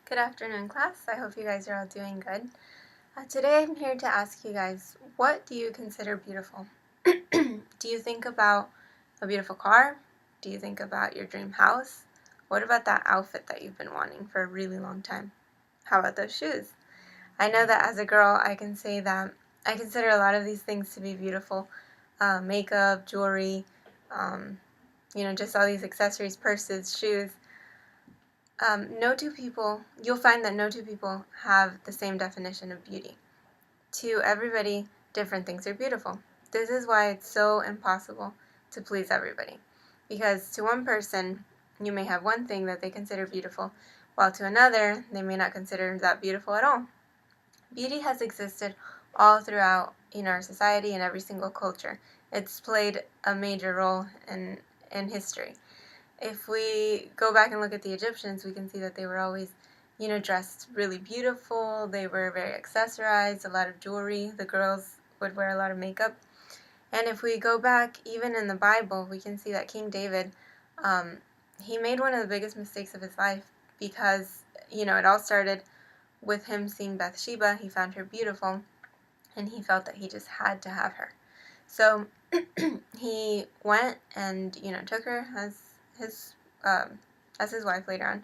Good afternoon, class. I hope you guys are all doing good. Today I'm here to ask you guys, what do you consider beautiful? Do you think about a beautiful car? Do you think about your dream house? What about that outfit that you've been wanting for a really long time? How about those shoes? I know that as a girl, I can say that I consider a lot of these things to be beautiful. Makeup, jewelry, um, just all these accessories, purses, shoes. You'll find that no two people have the same definition of beauty. To everybody, different things are beautiful. This is why it's so impossible to please everybody. Because to one person, you may have one thing that they consider beautiful, while to another, they may not consider that beautiful at all. Beauty has existed all throughout our society and every single culture. It's played a major role in history. If we go back and look at the Egyptians, we can see that they were always, dressed really beautiful. They were very accessorized, a lot of jewelry. The girls would wear a lot of makeup. And if we go back, even in the Bible, we can see that King David, he made one of the biggest mistakes of his life because, it all started with him seeing Bathsheba. He found her beautiful, and he felt that he just had to have her. So he went and, took her his as his wife later on,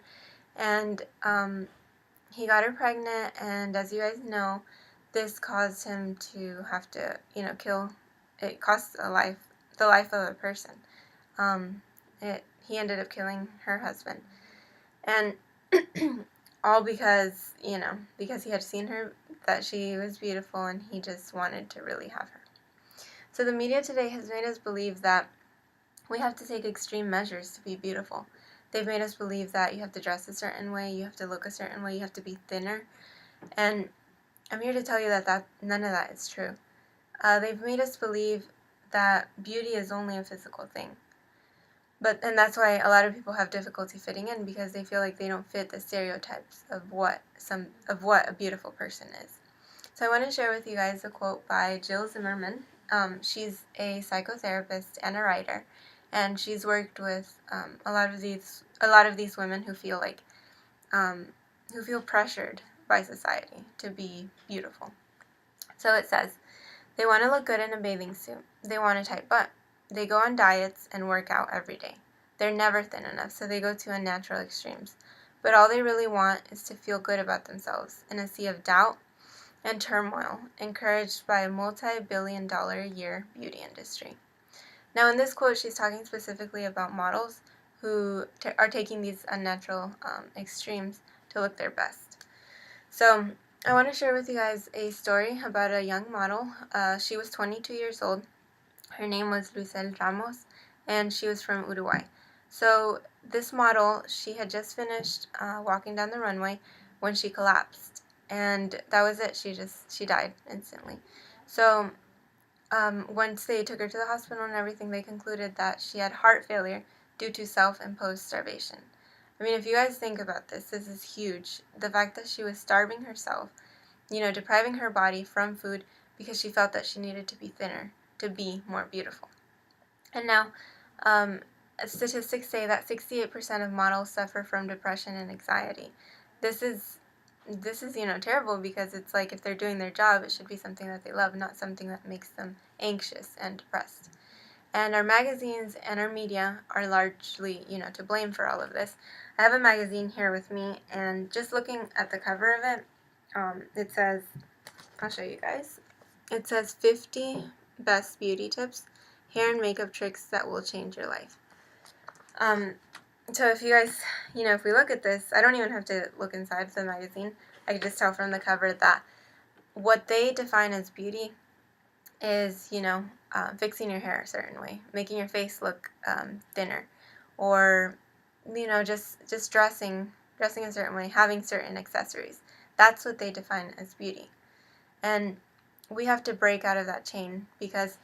and he got her pregnant. And as you guys know, this caused him to have to kill. It cost the life of a person. He ended up killing her husband, and all because because he had seen her, that she was beautiful, and he just wanted to really have her. So the media today has made us believe that we have to take extreme measures to be beautiful. They've made us believe that you have to dress a certain way, you have to look a certain way, you have to be thinner. And I'm here to tell you that none of that is true. They've made us believe that beauty is only a physical thing. And that's why a lot of people have difficulty fitting in, because they feel like they don't fit the stereotypes of what a beautiful person is. So I want to share with you guys a quote by Jill Zimmerman. She's a psychotherapist and a writer, and she's worked with a lot of these women who feel pressured by society to be beautiful. So it says, they want to look good in a bathing suit. They want a tight butt. They go on diets and work out every day. They're never thin enough, so they go to unnatural extremes. But all they really want is to feel good about themselves in a sea of doubt and turmoil, encouraged by a multi-billion-dollar-a-year beauty industry. Now, in this quote, she's talking specifically about models who are taking these unnatural extremes to look their best. So I want to share with you guys a story about a young model. She was 22 years old. Her name was Lucelle Ramos, and she was from Uruguay. So this model, she had just finished walking down the runway when she collapsed. And that was it. She died instantly. So once they took her to the hospital and everything, they concluded that she had heart failure due to self-imposed starvation. I mean, if you guys think about this is huge. The fact that she was starving herself, depriving her body from food because she felt that she needed to be thinner to be more beautiful. And now, statistics say that 68% of models suffer from depression and anxiety. This is terrible, because it's like if they're doing their job, it should be something that they love, not something that makes them anxious and depressed. And our magazines and our media are largely, to blame for all of this. I have a magazine here with me, and just looking at the cover of it, it says, I'll show you guys. It says 50 best beauty tips, hair and makeup tricks that will change your life. So if you guys, if we look at this, I don't even have to look inside the magazine. I can just tell from the cover that what they define as beauty is, fixing your hair a certain way, making your face look thinner, or, just dressing a certain way, having certain accessories. That's what they define as beauty. And we have to break out of that chain, because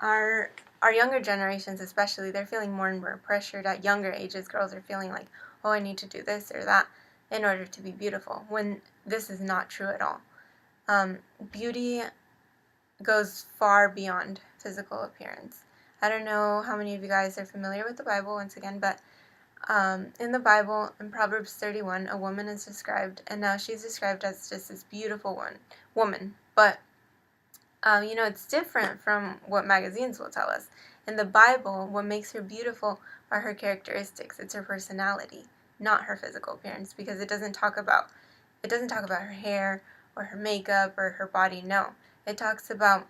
our younger generations especially, they're feeling more and more pressured at younger ages. Girls are feeling like, oh, I need to do this or that in order to be beautiful, when this is not true at all. Beauty goes far beyond physical appearance. I don't know how many of you guys are familiar with the Bible, once again, but In the Bible, in Proverbs 31, a woman is described, and now she's described as just this beautiful woman. But, it's different from what magazines will tell us. In the Bible, what makes her beautiful are her characteristics. It's her personality, not her physical appearance, because it doesn't talk about her hair or her makeup or her body. No, it talks about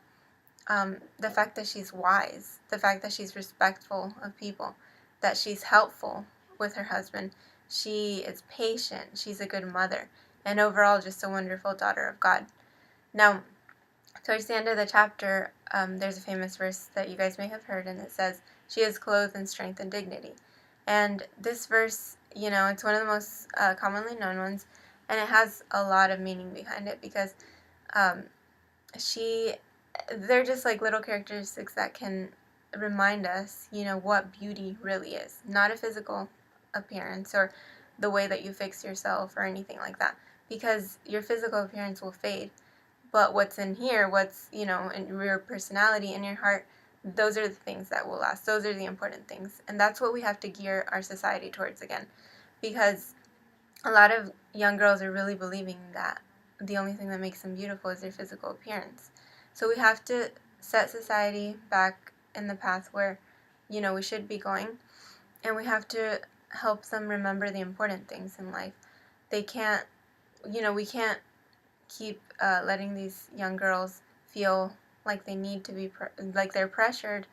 the fact that she's wise, the fact that she's respectful of people, that she's helpful with her husband, she is patient, she's a good mother, and overall just a wonderful daughter of God. Now, towards the end of the chapter, there's a famous verse that you guys may have heard, and it says, "She is clothed in strength and dignity." And this verse, it's one of the most commonly known ones, and it has a lot of meaning behind it because um, they're just like little characteristics that can remind us, what beauty really is. Not a physical appearance or the way that you fix yourself or anything like that, because your physical appearance will fade. But what's in here, in your personality, in your heart, those are the things that will last. Those are the important things. And that's what we have to gear our society towards again. Because a lot of young girls are really believing that the only thing that makes them beautiful is their physical appearance. So we have to set society back in the path where, we should be going. And we have to help them remember the important things in life. We can't keep letting these young girls feel like they need to be, like they're pressured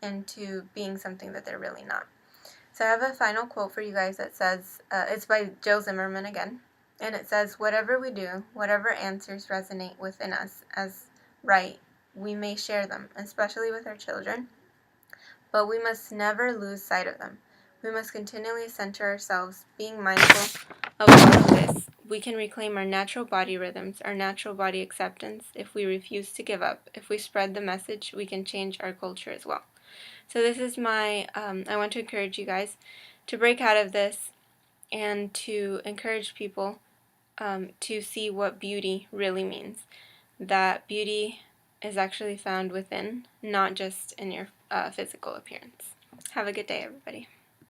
into being something that they're really not. So I have a final quote for you guys that says, it's by Jill Zimmerman again, and it says, "Whatever we do, whatever answers resonate within us as right, we may share them, especially with our children, but we must never lose sight of them. We must continually center ourselves, being mindful of all of this. We can reclaim our natural body rhythms, our natural body acceptance, if we refuse to give up. If we spread the message, we can change our culture as well." So this is I want to encourage you guys to break out of this and to encourage people to see what beauty really means. That beauty is actually found within, not just in your physical appearance. Have a good day, everybody.